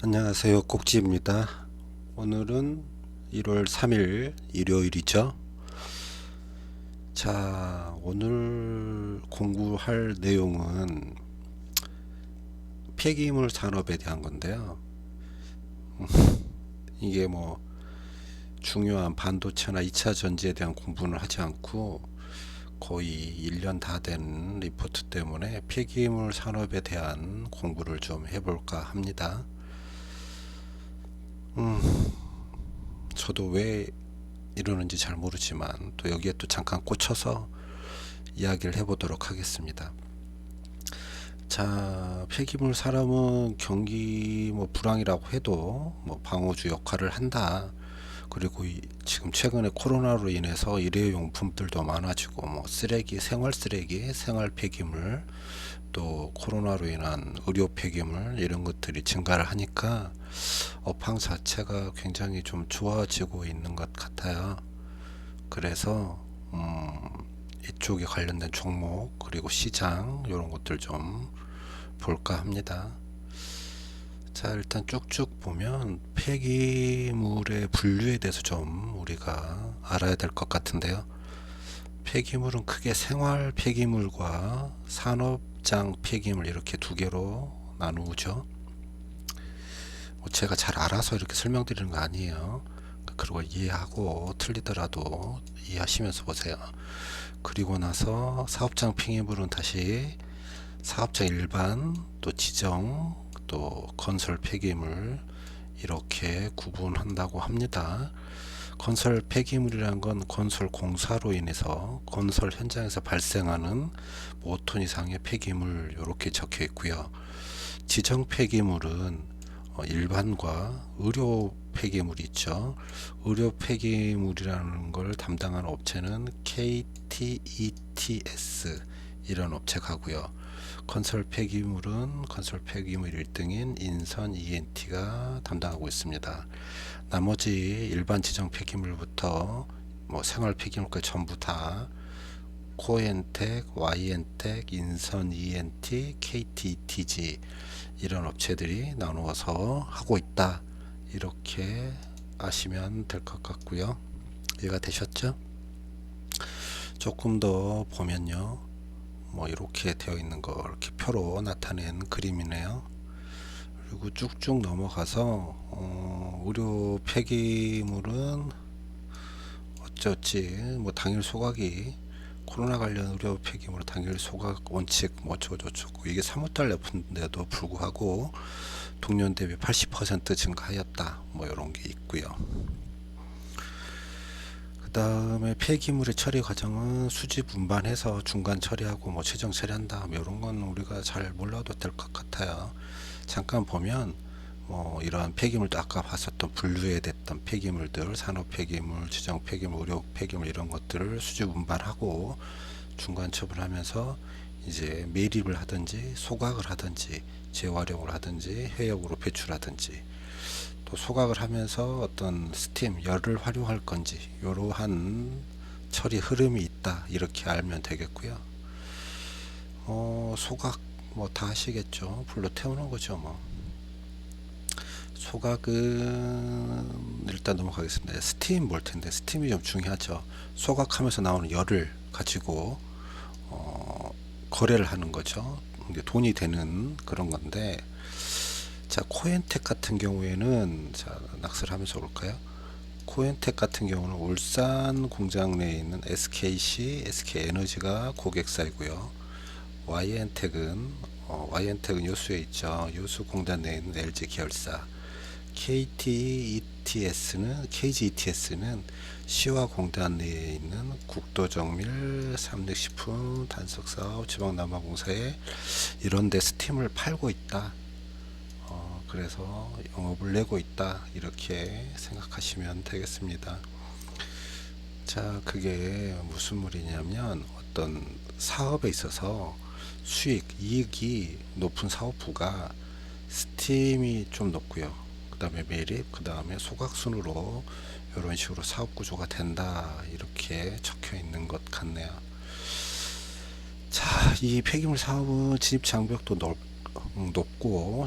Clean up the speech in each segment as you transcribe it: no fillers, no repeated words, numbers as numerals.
안녕하세요. 꼭지입니다. 오늘은 1월 3일 일요일이죠. 자, 오늘 공부할 내용은 폐기물 산업에 대한 건데요. 이게 뭐 중요한 반도체나 2차 전지에 대한 공부는 하지 않고 거의 1년 다 된 리포트 때문에 폐기물 산업에 대한 공부를 좀 해볼까 합니다. 저도 왜 이러는지 잘 모르지만 또 여기에 또 잠깐 꽂혀서 이야기를 해보도록 하겠습니다. 자, 폐기물 산업은 경기 뭐 불황이라고 해도 뭐 방어주 역할을 한다. 그리고 지금 최근에 코로나로 인해서 일회용품들도 많아지고 뭐 쓰레기, 생활 쓰레기, 생활 폐기물, 또 코로나로 인한 의료 폐기물 이런 것들이 증가를 하니까 업황 자체가 굉장히 좀 좋아지고 있는 것 같아요. 그래서 이쪽에 관련된 종목 그리고 시장 이런 것들 좀 볼까 합니다. 자, 일단 쭉쭉 보면 폐기물의 분류에 대해서 좀 우리가 알아야 될 것 같은데요. 폐기물은 크게 생활 폐기물과 산업장 폐기물 이렇게 두 개로 나누죠. 제가 잘 알아서 이렇게 설명드리는 거 아니에요. 그리고 이해하고 틀리더라도 이해하시면서 보세요. 그리고 나서 사업장 폐기물은 다시 사업장 일반, 또 지정, 또 건설 폐기물 이렇게 구분한다고 합니다. 건설 폐기물이란 건 건설 공사로 인해서 건설 현장에서 발생하는 5톤 이상의 폐기물 이렇게 적혀 있고요. 지정 폐기물은 일반과 의료 폐기물이 있죠. 의료 폐기물이라는 걸 담당하는 업체는 KTETS 이런 업체가 하고요. 건설 폐기물은 건설 폐기물 1등인 인선 ENT가 담당하고 있습니다. 나머지 일반 지정 폐기물부터 뭐 생활 폐기물까지 전부 다 코엔텍, 와이엔텍, 인선 ENT, KTETG 이런 업체들이 나누어서 하고 있다. 이렇게 아시면 될 것 같고요. 이해가 되셨죠? 조금 더 보면요. 뭐 이렇게 되어 있는 거 이렇게 표로 나타낸 그림이네요. 그리고 쭉쭉 넘어가서 의료 폐기물은 어쩌지 뭐 당일 소각이 코로나 관련 의료 폐기물 당일 소각 원칙 뭐 어쩌고저쩌고 이게 3월달 냈는데도 불구하고 동년 대비 80% 증가하였다 뭐 이런 게 있고요. 그 다음에 폐기물의 처리 과정은 수집 운반해서 중간 처리하고 뭐 최종 처리한다 뭐 이런 건 우리가 잘 몰라도 될 것 같아요. 잠깐 보면 뭐 이러한 폐기물도 아까 봤었던 분류에 됐던 폐기물들 산업 폐기물, 지정 폐기물, 의료 폐기물 이런 것들을 수집 운반하고 중간 처분하면서 이제 매립을 하든지 소각을 하든지 재활용을 하든지 해역으로 배출하든지 또 소각을 하면서 어떤 스팀 열을 활용할 건지 이러한 처리 흐름이 있다 이렇게 알면 되겠고요. 소각 뭐 다 아시겠죠. 불로 태우는 거죠 뭐. 소각은 일단 넘어가겠습니다. 스팀 볼 텐데 스팀이 좀 중요하죠. 소각하면서 나오는 열을 가지고 거래를 하는 거죠. 이제 돈이 되는 그런 건데, 자 코엔텍 같은 경우에는 자 낙서를 하면서 볼까요? 코엔텍 같은 경우는 울산 공장 내에 있는 SKC, SK에너지가 고객사이고요. YN텍은 여수에 있죠. 여수 공단 내에 있는 LG 계열사. KGETS는 시와 공단 내에 있는 국도정밀, 삼lik식품, 단석사업, 지방난방공사에 이런 데 스팀을 팔고 있다. 그래서 영업을 내고 있다. 이렇게 생각하시면 되겠습니다. 자, 그게 무슨 말이냐면 어떤 사업에 있어서 수익, 이익이 높은 사업부가 스팀이 좀 높고요. 그 다음에 매립, 그 다음에 소각순으로 이런 식으로 사업 구조가 된다. 이렇게 적혀 있는 것 같네요. 자, 이 폐기물 사업은 진입 장벽도 높고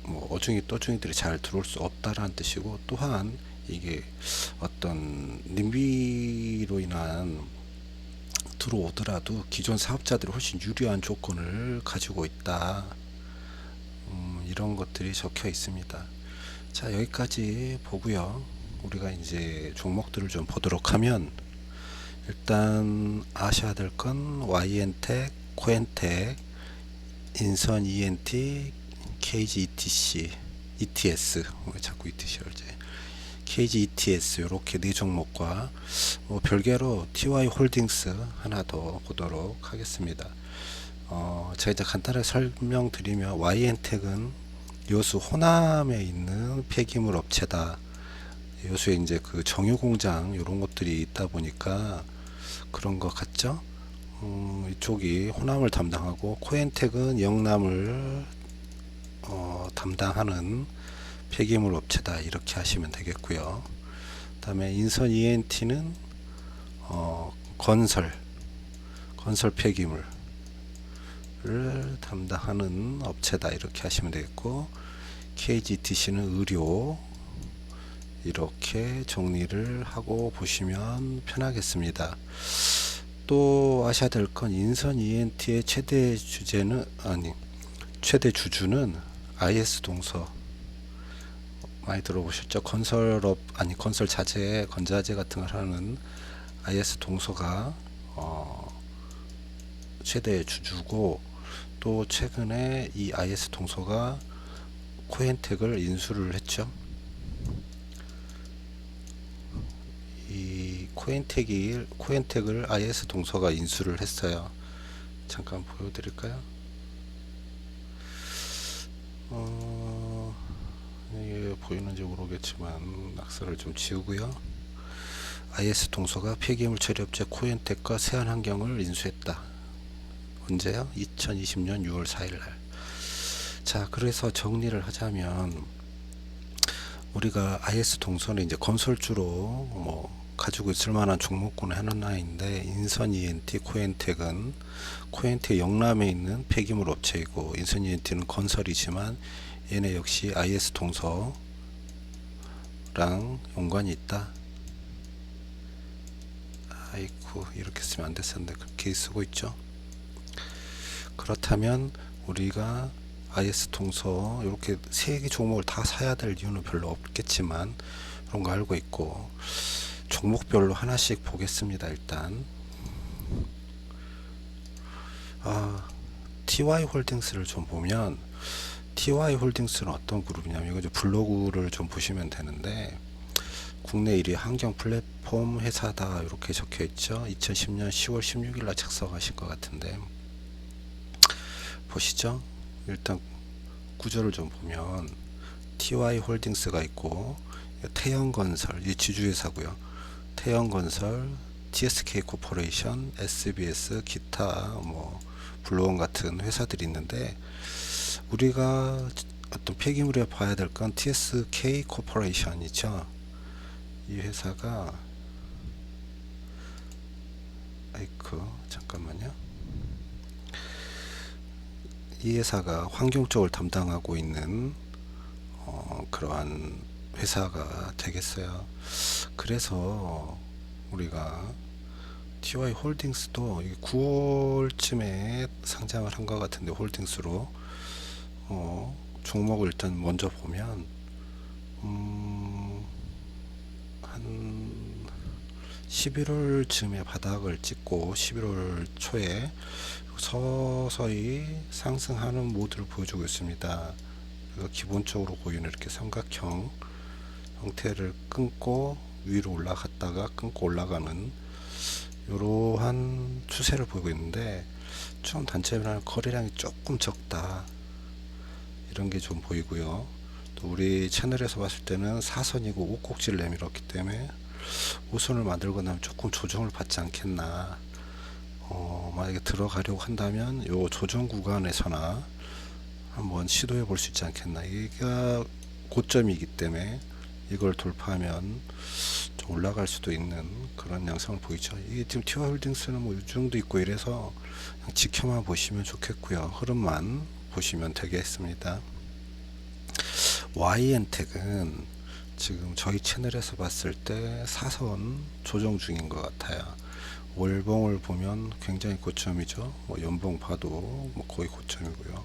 뭐 어중이 떠중이들이 잘 들어올 수 없다라는 뜻이고, 또한 이게 어떤 님비로 인한 들어오더라도 기존 사업자들이 훨씬 유리한 조건을 가지고 있다. 이런 것들이 적혀 있습니다. 자, 여기까지 보고요. 우리가 이제 종목들을 좀 보도록 하면, 일단 아셔야 될 건 YN텍, 코엔텍, 인선 ENT, KG ETC, ETS, 왜 자꾸 ETC를 이제 KG ETS, 이렇게 네 종목과 뭐 별개로 TY 홀딩스 하나 더 보도록 하겠습니다. 제가 이제 간단하게 설명드리면, YN텍은 여수 호남에 있는 폐기물 업체다. 여수에 이제 그 정유 공장 이런 것들이 있다 보니까 그런 것 같죠? 이쪽이 호남을 담당하고, 코엔텍은 영남을 담당하는 폐기물 업체다, 이렇게 하시면 되겠고요. 다음에 인선 ENT는 건설 폐기물을 담당하는 업체다, 이렇게 하시면 되겠고, KGTC는 의료, 이렇게 정리를 하고 보시면 편하겠습니다. 또 아셔야 될 건, 인선 ENT의 최대 주주는 IS 동서, 많이 들어보셨죠? 건설 자재, 건자재 같은 걸 하는 IS 동서가 최대 주주고, 또 최근에 이 IS 동서가 코엔텍을 인수를 했죠. 이 코엔텍을 IS 동서가 인수를 했어요. 잠깐 보여드릴까요? 이게 보이는지 모르겠지만 낙서를 좀 지우고요. IS 동서가 폐기물 처리업체 코엔텍과 세안환경을 인수했다. 언제요? 2020년 6월 4일 날. 자, 그래서 정리를 하자면, 우리가 IS 동서는 이제 건설주로 뭐 가지고 있을 만한 종목군의 하나인데, 인선 ENT, 코엔텍 영남에 있는 폐기물 업체이고, 인선 ENT는 건설이지만 얘네 역시 IS 동서랑 연관이 있다. 아이쿠, 이렇게 쓰면 안 됐었는데 그렇게 쓰고 있죠. 그렇다면 우리가 IS 동서 이렇게 세 개 종목을 다 사야 될 이유는 별로 없겠지만, 그런 거 알고 있고, 종목별로 하나씩 보겠습니다. 일단 TY 홀딩스를 좀 보면, TY 홀딩스는 어떤 그룹이냐면, 이거 블로그를 좀 보시면 되는데, 국내 1위 환경 플랫폼 회사다, 이렇게 적혀 있죠. 2010년 10월 16일 날 작성하신 것 같은데, 보시죠. 일단 구조를 좀 보면 TY 홀딩스가 있고, 태영건설, 이 지주회사고요. 태영건설, TSK 코퍼레이션, SBS, 기타 뭐 블루원 같은 회사들이 있는데, 우리가 어떤 폐기물에 봐야 될 건 TSK 코퍼레이션이죠. 이 회사가, 아이쿠, 잠깐만요. 이 회사가 환경 쪽을 담당하고 있는 그러한 회사가 되겠어요. 그래서 우리가 TY 홀딩스도 9월쯤에 상장을 한 것 같은데, 홀딩스로 종목을 일단 먼저 보면 한 11월쯤에 바닥을 찍고 11월 초에 서서히 상승하는 모드를 보여주고 있습니다. 기본적으로 보이는 이렇게 삼각형 형태를 끊고 위로 올라갔다가 끊고 올라가는 이러한 추세를 보이고 있는데, 좀 단점이라는 거래량이 조금 적다, 이런 게 좀 보이고요. 또 우리 채널에서 봤을 때는 사선이고 옷꼭지를 내밀었기 때문에 5선을 만들고 나면 조금 조정을 받지 않겠나. 만약에 들어가려고 한다면 요 조정 구간에서나 한번 시도해 볼 수 있지 않겠나. 이게 고점이기 때문에 이걸 돌파하면 좀 올라갈 수도 있는 그런 양상을 보이죠. 이게 지금 티와 홀딩스는 뭐 요정도 있고 이래서 그냥 지켜만 보시면 좋겠고요. 흐름만 보시면 되겠습니다. YN택은 지금 저희 채널에서 봤을 때 사선 조정 중인 것 같아요. 월봉을 보면 굉장히 고점이죠. 뭐 연봉 봐도 뭐 거의 고점이고요.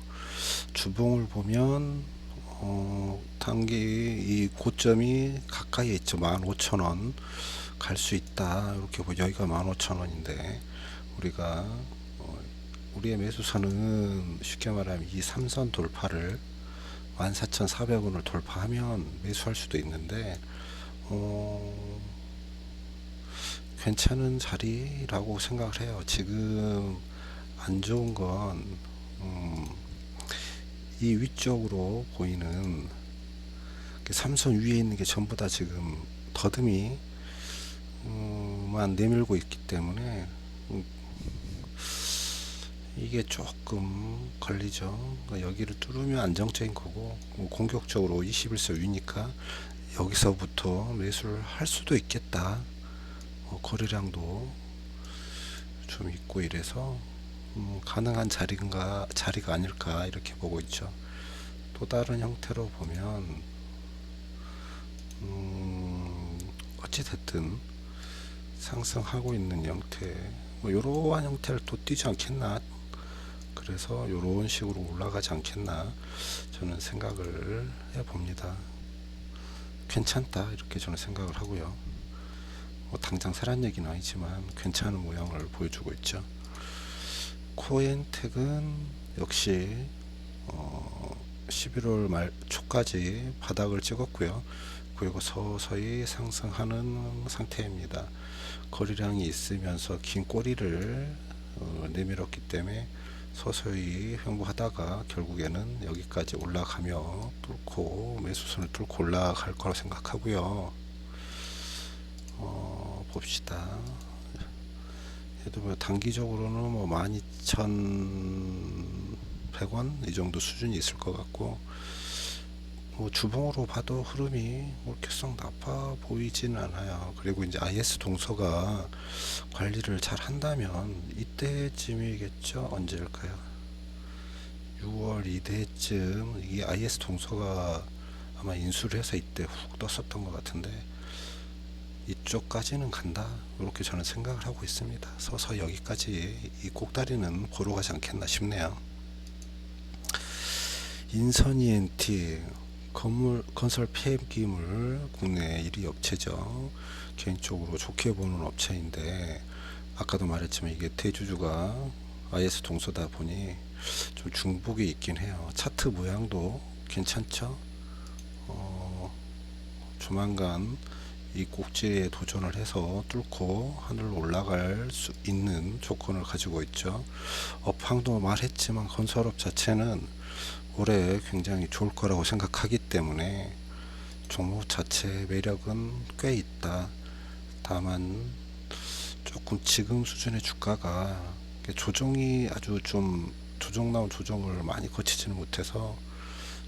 주봉을 보면 단기 이 고점이 가까이에 있죠. 15,000원 갈 수 있다. 이렇게 보면 여기가 15,000원인데 우리가 우리의 매수선은 쉽게 말하면 이 삼선 돌파를 14,400원을 돌파하면 매수할 수도 있는데 괜찮은 자리라고 생각을 해요. 지금 안 좋은 건 이 위쪽으로 보이는 삼선 위에 있는 게 전부 다 지금 더듬이 만 내밀고 있기 때문에 이게 조금 걸리죠. 그러니까 여기를 뚫으면 안정적인 거고 공격적으로 21세 위니까 여기서부터 매수를 할 수도 있겠다. 거래량도 좀 있고 이래서 가능한 자리가 아닐까 이렇게 보고 있죠. 또 다른 형태로 보면 어찌됐든 상승하고 있는 형태 뭐 이러한 형태를 또 띄지 않겠나, 그래서 이런 식으로 올라가지 않겠나 저는 생각을 해봅니다. 괜찮다 이렇게 저는 생각을 하고요. 뭐 당장 사란 얘기는 아니지만 괜찮은 모양을 보여주고 있죠. 코엔텍은 역시 11월 말 초까지 바닥을 찍었고요. 그리고 서서히 상승하는 상태입니다. 거래량이 있으면서 긴 꼬리를 내밀었기 때문에 서서히 횡보하다가 결국에는 여기까지 올라가며 뚫고 매수선을 뚫고 올라갈 거라고 생각하고요. 봅시다. 그래도 뭐 단기적으로는 뭐 12,100원 이 정도 수준이 있을 것 같고, 뭐 주봉으로 봐도 흐름이 그렇게 썩 나빠 보이지는 않아요. 그리고 이제 IS 동서가 관리를 잘 한다면 이때쯤이겠죠. 언제일까요? 6월 이때쯤 이 IS 동서가 아마 인수를 해서 이때 훅 떴었던 것 같은데 이쪽까지는 간다 이렇게 저는 생각을 하고 있습니다. 서서 여기까지 이 꼭다리는 보러 가지 않겠나 싶네요. 인선 ENT 건설 폐기물 국내 1위 업체죠. 개인적으로 좋게 보는 업체인데 아까도 말했지만 이게 대주주가 IS 동서다 보니 좀 중복이 있긴 해요. 차트 모양도 괜찮죠. 조만간 이 꼭지에 도전을 해서 뚫고 하늘로 올라갈 수 있는 조건을 가지고 있죠. 업황도 말했지만 건설업 자체는 올해 굉장히 좋을 거라고 생각하기 때문에 종목 자체의 매력은 꽤 있다. 다만 조금 지금 수준의 주가가 조정이 아주 좀 조정나온 조정을 많이 거치지는 못해서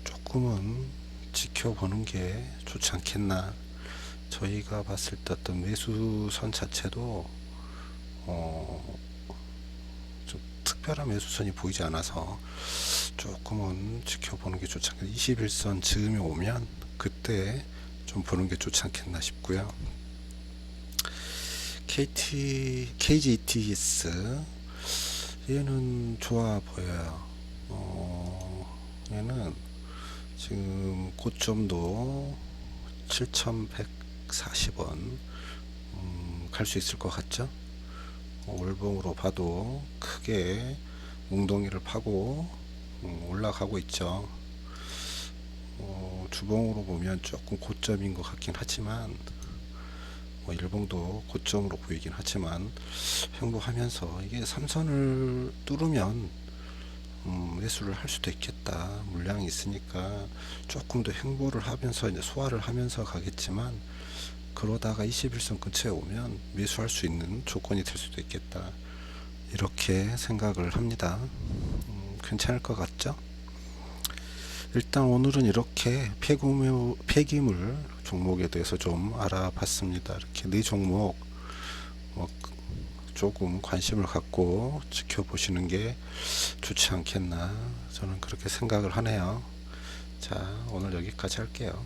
조금은 지켜보는 게 좋지 않겠나. 저희가 봤을 때 어떤 매수선 자체도 좀 특별한 매수선이 보이지 않아서 조금은 지켜보는 게 좋지 않겠나. 21선 즈음이 오면 그때 좀 보는 게 좋지 않겠나 싶고요. KGETS 얘는 좋아 보여요. 얘는 지금 고점도 7,140원 갈 수 있을 것 같죠? 월봉으로 봐도 크게 웅덩이를 파고 올라가고 있죠. 주봉으로 보면 조금 고점인 것 같긴 하지만 일봉도 고점으로 보이긴 하지만 횡보하면서 이게 삼선을 뚫으면 매수를 할 수도 있겠다. 물량이 있으니까 조금 더 횡보를 하면서 이제 소화를 하면서 가겠지만 그러다가 21선 근처에 오면 매수할 수 있는 조건이 될 수도 있겠다. 이렇게 생각을 합니다. 괜찮을 것 같죠? 일단 오늘은 이렇게 폐기물 종목에 대해서 좀 알아봤습니다. 이렇게 네 종목 조금 관심을 갖고 지켜보시는 게 좋지 않겠나 저는 그렇게 생각을 하네요. 자, 오늘 여기까지 할게요.